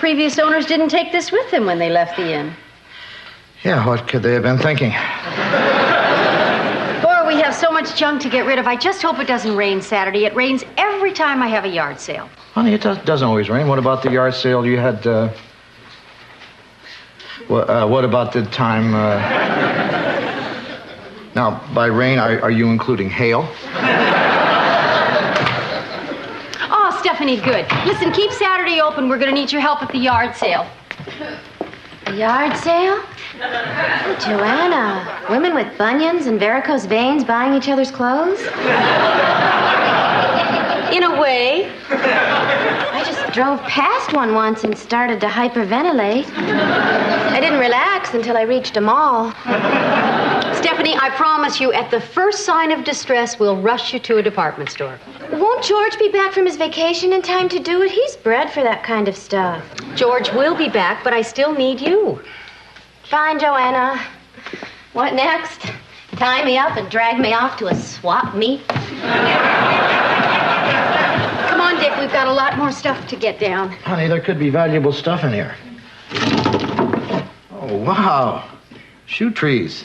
previous owners didn't take this with them when they left the inn. Yeah, what could they have been thinking? Boy, we have so much junk to get rid of. I just hope it doesn't rain Saturday. It rains every time I have a yard sale. Honey, it doesn't always rain. What about the yard sale you had, what about the time, Now, by rain, are you including hail? Oh, Stephanie, good. Listen, keep Saturday open. We're going to need your help at the yard sale. A yard sale? Oh, Joanna, women with bunions and varicose veins buying each other's clothes? In a way. I just drove past one once and started to hyperventilate. I didn't relax until I reached a mall. Stephanie, I promise you, at the first sign of distress, we'll rush you to a department store. Won't George be back from his vacation in time to do it? He's bred for that kind of stuff. George will be back, but I still need you. Fine, Joanna. What next? Tie me up and drag me off to a swap meet? Come on, Dick, we've got a lot more stuff to get down. Honey, there could be valuable stuff in here. Oh, wow. Shoe trees.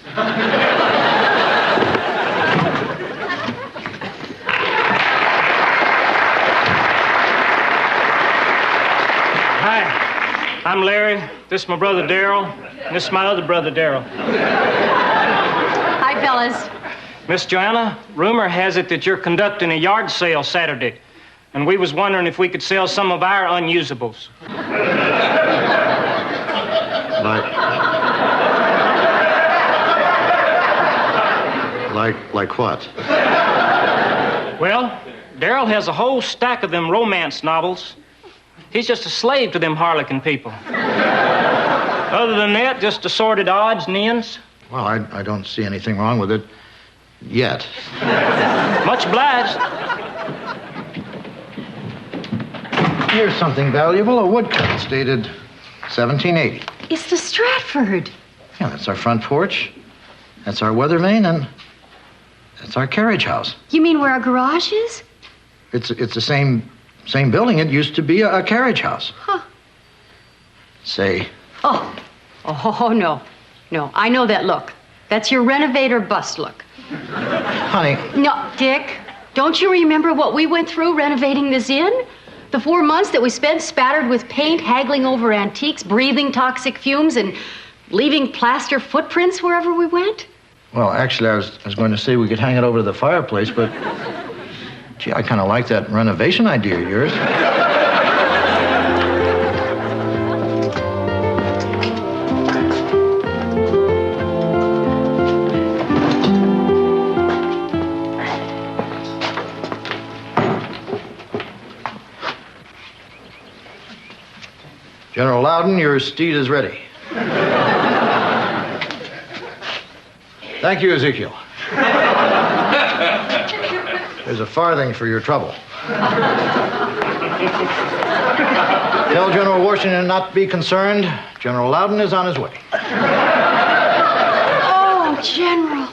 Hi, I'm Larry. This is my brother Darryl. And this is my other brother Darryl. Hi, fellas. Miss Joanna, rumor has it that you're conducting a yard sale Saturday. And we was wondering if we could sell some of our unusables. Like what? Well, Darryl has a whole stack of them romance novels. He's just a slave to them harlequin people. Other than that, just assorted odds and ends. Well, I don't see anything wrong with it yet. Much obliged. Here's something valuable, a woodcut dated 1780. It's the Stratford. Yeah, that's our front porch. That's our weather vane, and that's our carriage house. You mean where our garage is? It's the same building. It used to be a carriage house. Huh. Say. Oh, no. No, I know that look. That's your renovate or bust look. Honey. No, Dick, don't you remember what we went through renovating this inn? The 4 months that we spent spattered with paint, haggling over antiques, breathing toxic fumes, and leaving plaster footprints wherever we went? Well, actually, I was going to say we could hang it over the fireplace, but, gee, I kind of like that renovation idea of yours. General Loudon, your steed is ready. Thank you, Ezekiel. There's a farthing for your trouble. Tell General Washington not to be concerned. General Loudon is on his way. Oh, General.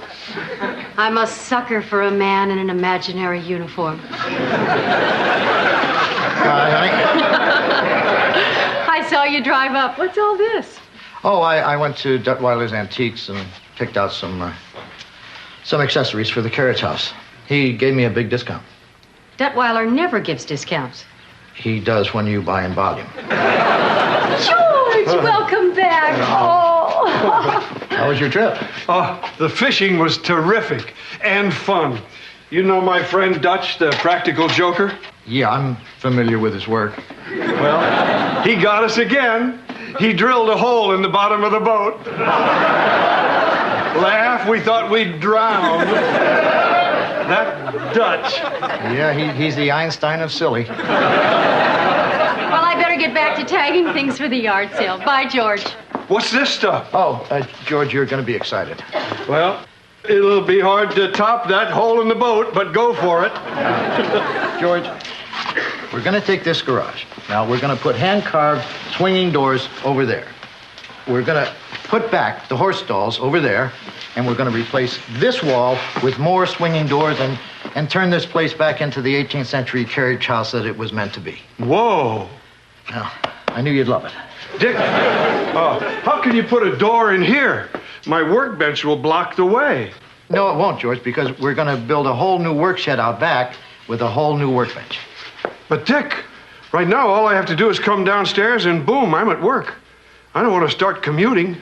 I'm a sucker for a man in an imaginary uniform. Hi, honey. I saw you drive up. What's all this? Oh, I went to Duttweiler's Antiques and picked out some accessories for the carriage house. He gave me a big discount. Duttweiler never gives discounts. He does when you buy in volume. George, welcome back. Oh. How was your trip? Oh, the fishing was terrific and fun. You know my friend Dutch, the practical joker? Yeah, I'm familiar with his work. Well, he got us again. He drilled a hole in the bottom of the boat. Laugh, we thought we'd drown. That Dutch. Yeah, he's the Einstein of silly. Well, I better get back to tagging things for the yard sale. Bye, George. What's this stuff? Oh, George, you're going to be excited. Well, it'll be hard to top that hole in the boat, but go for it. George, we're going to take this garage. Now, we're going to put hand-carved swinging doors over there. We're going to put back the horse stalls over there, and we're going to replace this wall with more swinging doors and turn this place back into the 18th century carriage house that it was meant to be. Whoa. Now, I knew you'd love it. Dick, how can you put a door in here? My workbench will block the way. No, it won't, George, because we're going to build a whole new work shed out back with a whole new workbench. But Dick, right now all I have to do is come downstairs and boom, I'm at work. I don't want to start commuting.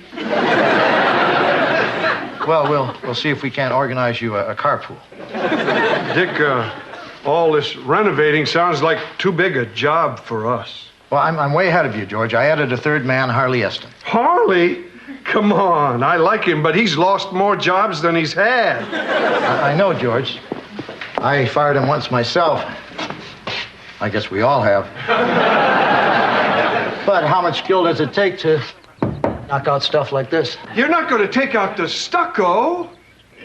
Well, we'll see if we can't organize you a carpool. Dick, all this renovating sounds like too big a job for us. Well, I'm way ahead of you, George. I added a third man, Harley Eston. Harley? Come on, I like him, but he's lost more jobs than he's had. I know, George. I fired him once myself. I guess we all have. But how much skill does it take to knock out stuff like this? You're not going to take out the stucco.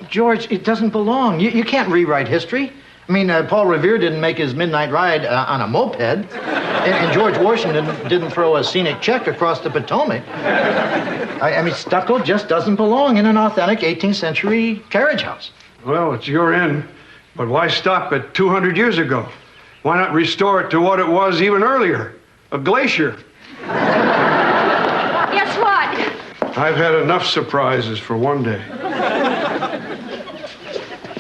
George, it doesn't belong. You can't rewrite history. I mean, Paul Revere didn't make his midnight ride on a moped. And George Washington didn't throw a scenic check across the Potomac. I mean, stucco just doesn't belong in an authentic 18th century carriage house. Well, it's your end. But why stop at 200 years ago? Why not restore it to what it was even earlier? A glacier. Guess what? I've had enough surprises for one day.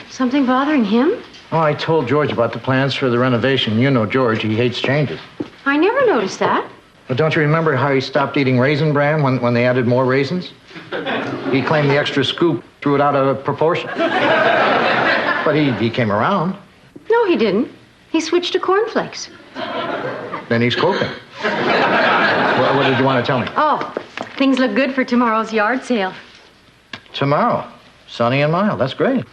Something bothering him? Oh, I told George about the plans for the renovation. You know George, he hates changes. I never noticed that. But don't you remember how he stopped eating Raisin Bran when they added more raisins? He claimed the extra scoop threw it out of proportion. But he came around. No, he didn't. He switched to cornflakes. Then he's cooking. What did you want to tell me? Oh, things look good for tomorrow's yard sale. Tomorrow. Sunny and mild. That's great.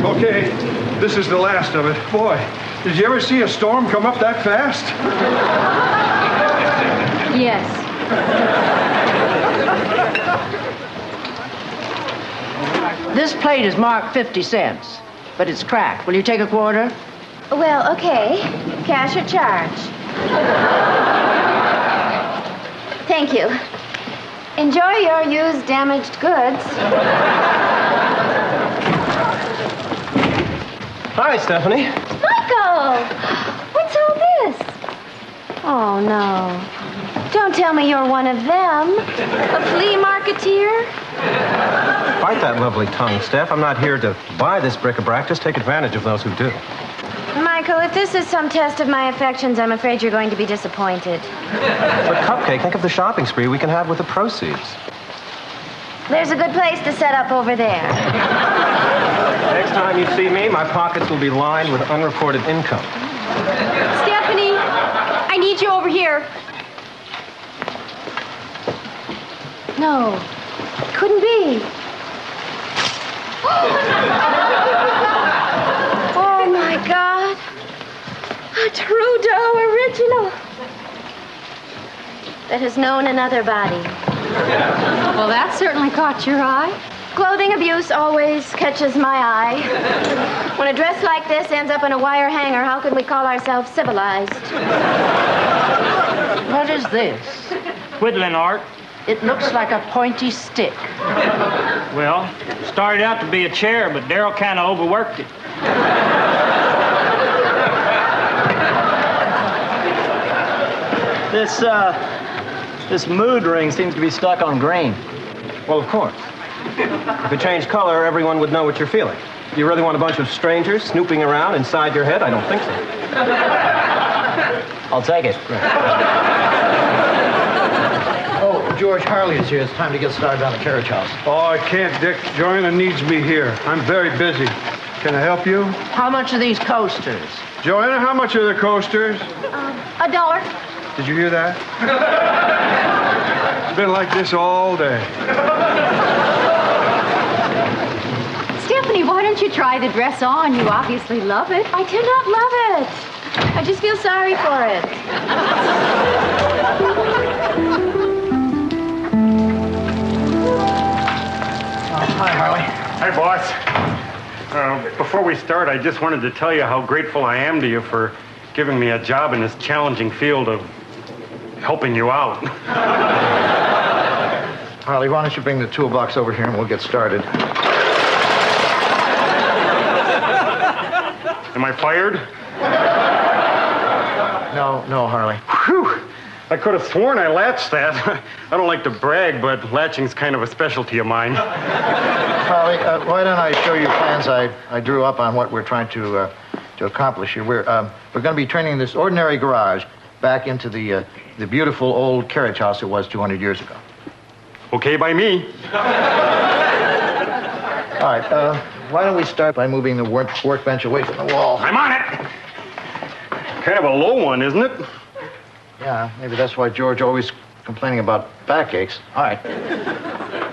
Okay, this is the last of it. Boy, did you ever see a storm come up that fast? Yes. This plate is marked 50 cents, but it's cracked. Will you take a quarter? Well, okay. Cash or charge? Thank you. Enjoy your used damaged goods. Hi, Stephanie. Michael! What's all this? Oh, no. Don't tell me you're one of them. A flea marketeer? Bite that lovely tongue, Steph. I'm not here to buy this bric-a-brac. Just take advantage of those who do. Michael, if this is some test of my affections, I'm afraid you're going to be disappointed. But Cupcake, think of the shopping spree we can have with the proceeds. There's a good place to set up over there. Next time you see me, my pockets will be lined with unreported income. Stephanie, I need you over here. No, couldn't be. Oh, my God. A Trudeau original that has known another body. Well, that certainly caught your eye. Clothing abuse always catches my eye. When a dress like this ends up in a wire hanger, how can we call ourselves civilized? What is this? Whittling art. It looks like a pointy stick. Well, started out to be a chair, but Darryl kind of overworked it. This mood ring seems to be stuck on green. Well, of course. If it changed color, everyone would know what you're feeling. Do you really want a bunch of strangers snooping around inside your head? I don't think so. I'll take it. Oh, George, Harley is here. It's time to get started on the carriage house. Oh, I can't, Dick. Joanna needs me here. I'm very busy. Can I help you? How much are these coasters? Joanna, how much are the coasters? $1. Did you hear that? It's been like this all day. Stephanie, why don't you try the dress on? You obviously love it. I do not love it. I just feel sorry for it. Hi, Harley. Hi, boss. Before we start, I just wanted to tell you how grateful I am to you for giving me a job in this challenging field of helping you out. Harley, why don't you bring the toolbox over here and we'll get started. Am I fired? No, Harley. Whew. I could have sworn I latched that. I don't like to brag, but latching's kind of a specialty of mine. Harley, why don't I show you plans I drew up on what we're trying to accomplish here. We're going to be turning this ordinary garage back into the beautiful old carriage house it was 200 years ago. Okay by me. All right, why don't we start by moving the workbench away from the wall? I'm on it. Kind of a low one, isn't it? Yeah, maybe that's why George always complaining about backaches. All right.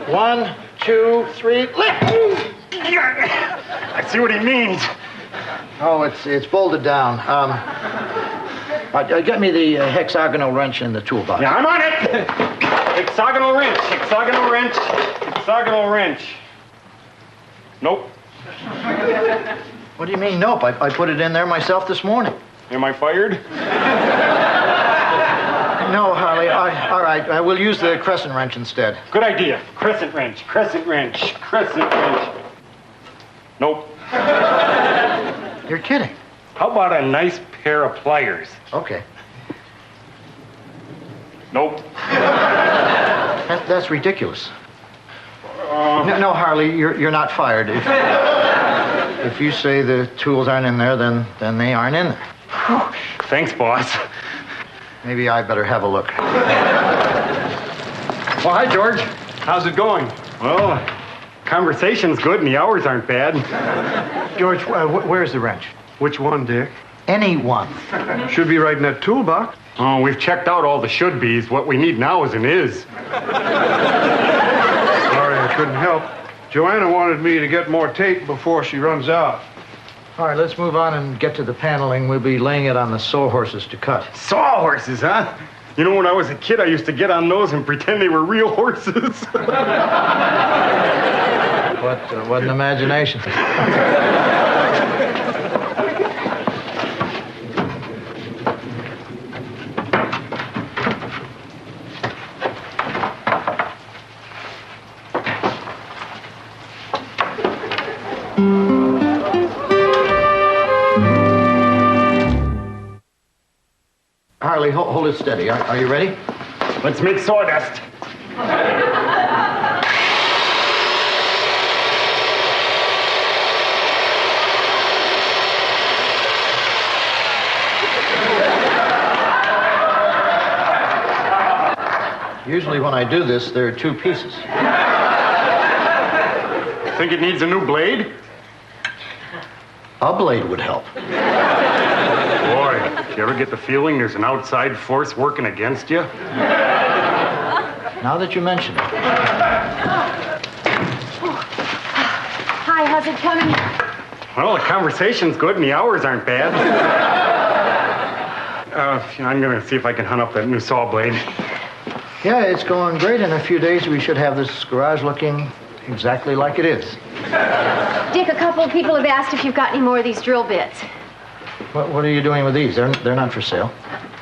1, 2, 3, lift! I see what he means. Oh, it's bolted down. Get me the hexagonal wrench in the toolbox. Yeah, I'm on it. Hexagonal wrench, hexagonal wrench, hexagonal wrench. Nope. What do you mean, nope? I put it in there myself this morning. Am I fired? No, Harley. All right, we'll use the crescent wrench instead. Good idea. Crescent wrench, crescent wrench, crescent wrench. Nope. You're kidding. How about a nice pair of pliers? Okay. Nope. That's ridiculous. No, Harley, you're not fired. If you say the tools aren't in there, then they aren't in there. Thanks, boss. Maybe I better have a look. Well, hi, George. How's it going? Well, conversation's good and the hours aren't bad. George, where's the wrench? Which one, Dick? Any one. Should be right in that toolbox. Oh, we've checked out all the should-bes. What we need now is an is. Sorry, I couldn't help. Joanna wanted me to get more tape before she runs out. All right, let's move on and get to the paneling. We'll be laying it on the sawhorses to cut. Sawhorses, huh? You know, when I was a kid, I used to get on those and pretend they were real horses. What an imagination. Harley, hold it steady. Are you ready? Let's make sawdust. Usually when I do this, there are two pieces. Think it needs a new blade? A blade would help. Boy, do you ever get the feeling there's an outside force working against you? Now that you mention it. Hi, how's it coming? Well, the conversation's good and the hours aren't bad. I'm going to see if I can hunt up that new saw blade. Yeah, it's going great. In a few days, we should have this garage looking exactly like it is. Dick, a couple of people have asked if you've got any more of these drill bits. What are you doing with these? They're not for sale.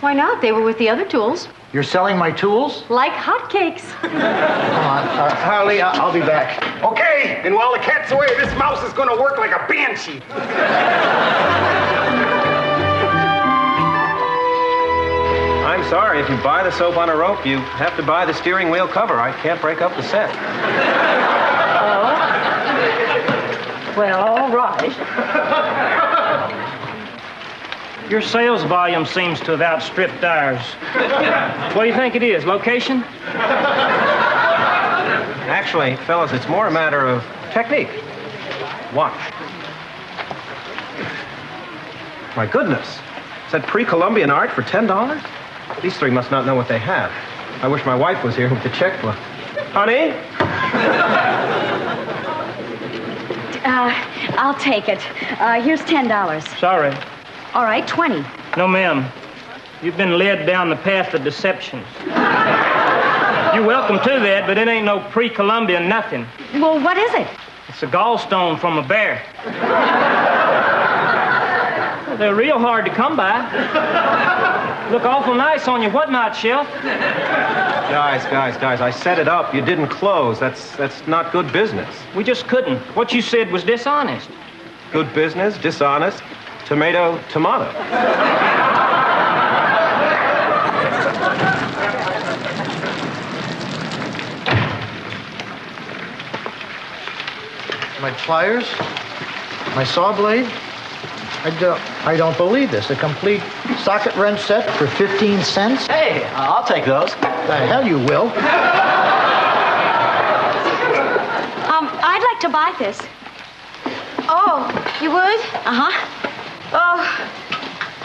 Why not? They were with the other tools. You're selling my tools? Like hotcakes. Come on. Harley, I'll be back. Okay, and while the cat's away, this mouse is going to work like a banshee. I'm sorry, if you buy the soap on a rope, you have to buy the steering wheel cover. I can't break up the set. Well, all right. Your sales volume seems to have outstripped ours. What do you think it is? Location? Actually, fellas, it's more a matter of technique. Watch. My goodness. Is that pre-Columbian art for $10? These three must not know what they have. I wish my wife was here with the checkbook. Honey? I'll take it. Here's $10. Sorry. All right, 20. No, ma'am. You've been led down the path of deception. You're welcome to that, but it ain't no pre-Columbian nothing. Well, what is it? It's a gallstone from a bear. They're real hard to come by. Look awful nice on your whatnot shelf. Guys, I set it up. You didn't close. That's not good business. We just couldn't. What you said was dishonest. Good business, dishonest, tomato. My pliers? My saw blade? I don't believe this. A complete socket wrench set for 15 cents? Hey, I'll take those. The hell you will. I'd like to buy this. Oh, you would? Uh-huh. Oh,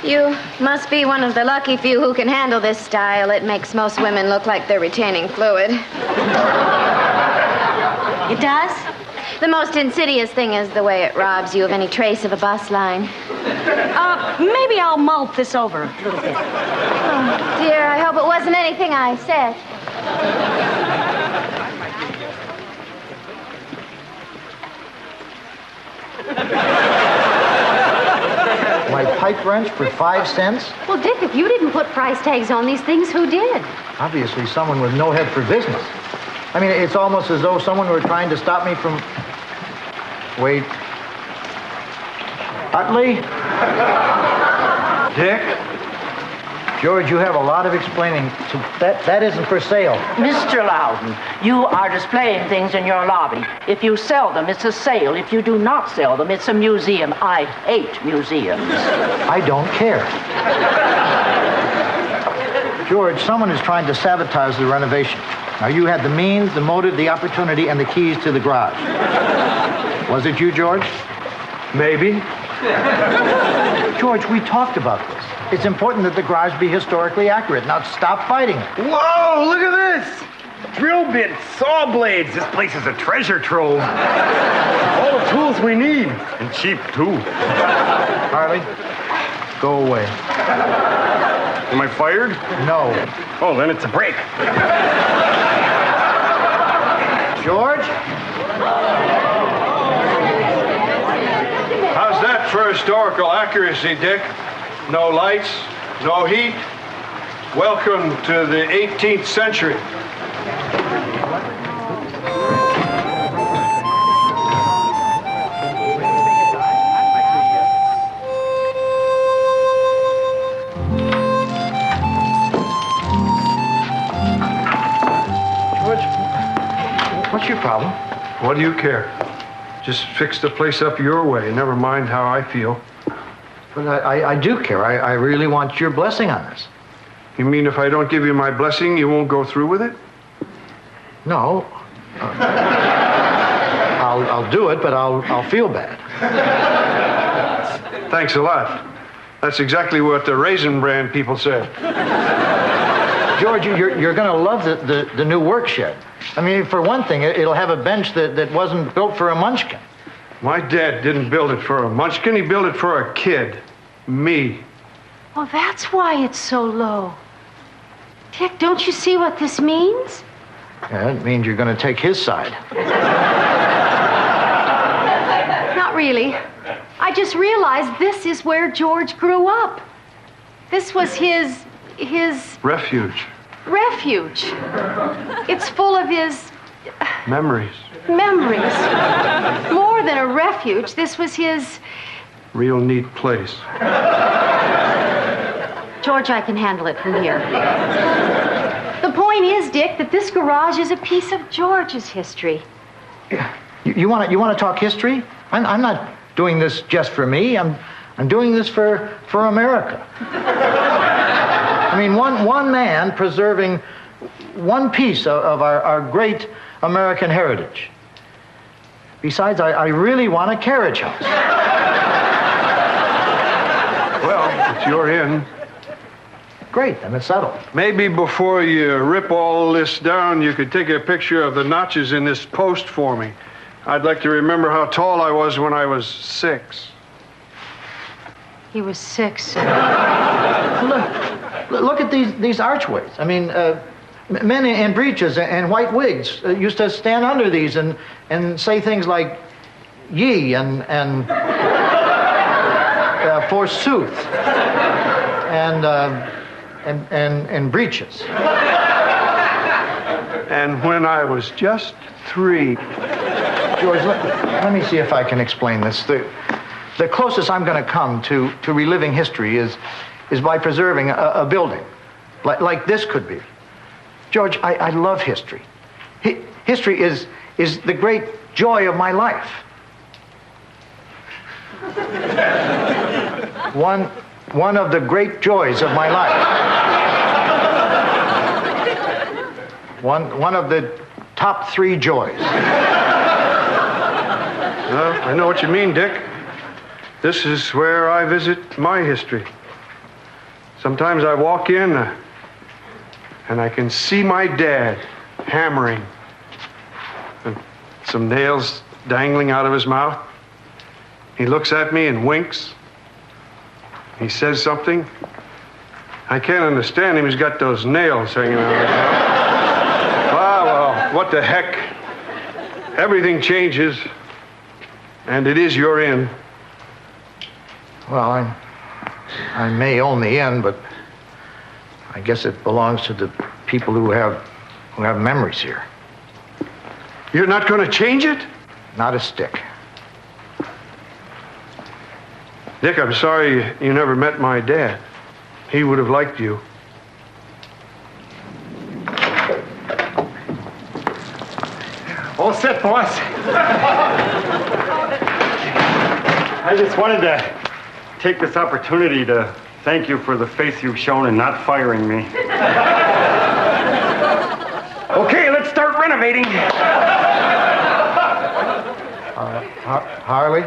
you must be one of the lucky few who can handle this style. It makes most women look like they're retaining fluid. It does? The most insidious thing is the way it robs you of any trace of a bus line. Maybe I'll malt this over a little bit. Oh, dear, I hope it wasn't anything I said. My pipe wrench for 5 cents? Well, Dick, if you didn't put price tags on these things, who did? Obviously someone with no head for business. I mean, it's almost as though someone were trying to stop me from... Wait. Utley? Dick? George, you have a lot of explaining to... That isn't for sale. Mr. Loudon, you are displaying things in your lobby. If you sell them, it's a sale. If you do not sell them, it's a museum. I hate museums. I don't care. George, someone is trying to sabotage the renovation. Now, you had the means, the motive, the opportunity, and the keys to the garage. Was it you, George? Maybe. George, we talked about this. It's important that the garage be historically accurate. Now, stop fighting it. Whoa, look at this! Drill bits, saw blades. This place is a treasure trove. All the tools we need. And cheap, too. Harley, go away. Am I fired? No. Oh, then it's a break. George? How's that for historical accuracy, Dick? No lights, no heat. Welcome to the 18th century. What's your problem? What do you care? Just fix the place up your way. Never mind how I feel. But I do care. I really want your blessing on this. You mean if I don't give you my blessing, you won't go through with it? No. I'll do it, but I'll feel bad. Thanks a lot. That's exactly what the Raisin Bran people said. George, you're going to love the new work shed. I mean, for one thing, it'll have a bench that wasn't built for a munchkin. My dad didn't build it for a munchkin. He built it for a kid. Me. Oh, that's why it's so low. Dick, don't you see what this means? Yeah, it means you're going to take his side. Not really. I just realized this is where George grew up. This was his Refuge. refuge. It's full of his Memories. memories. More than a refuge, this was his... Real neat place. George, I can handle it from here. The point is, Dick, that this garage is a piece of George's history. You want to talk history? I'm not doing this just for me. I'm doing this for America. I mean, one man preserving one piece of our great American heritage. Besides, I really want a carriage house. Well, it's your inn. Great, then it's settled. Maybe before you rip all this down, you could take a picture of the notches in this post for me. I'd like to remember how tall I was when I was 6. He was 6. Look at these archways. I mean, men in breeches and white wigs used to stand under these and say things like "ye" and forsooth, and breeches. And when I was just 3. George, let me see if I can explain this. The closest I'm going to come to reliving history is by preserving a building, like this could be. George, I love history. History is the great joy of my life. One of the great joys of my life. One of the top 3 joys. Well, I know what you mean, Dick. This is where I visit my history. Sometimes I walk in and I can see my dad hammering and some nails dangling out of his mouth. He looks at me and winks. He says something. I can't understand him. He's got those nails hanging out of his mouth. Well, what the heck? Everything changes, and it is your inn. Well, I may own the inn, but I guess it belongs to the people who have memories here. You're not going to change it? Not a stick. Dick, I'm sorry you never met my dad. He would have liked you. All set, boss. I just wanted to take this opportunity to thank you for the faith you've shown in not firing me. Okay, let's start renovating. Harley?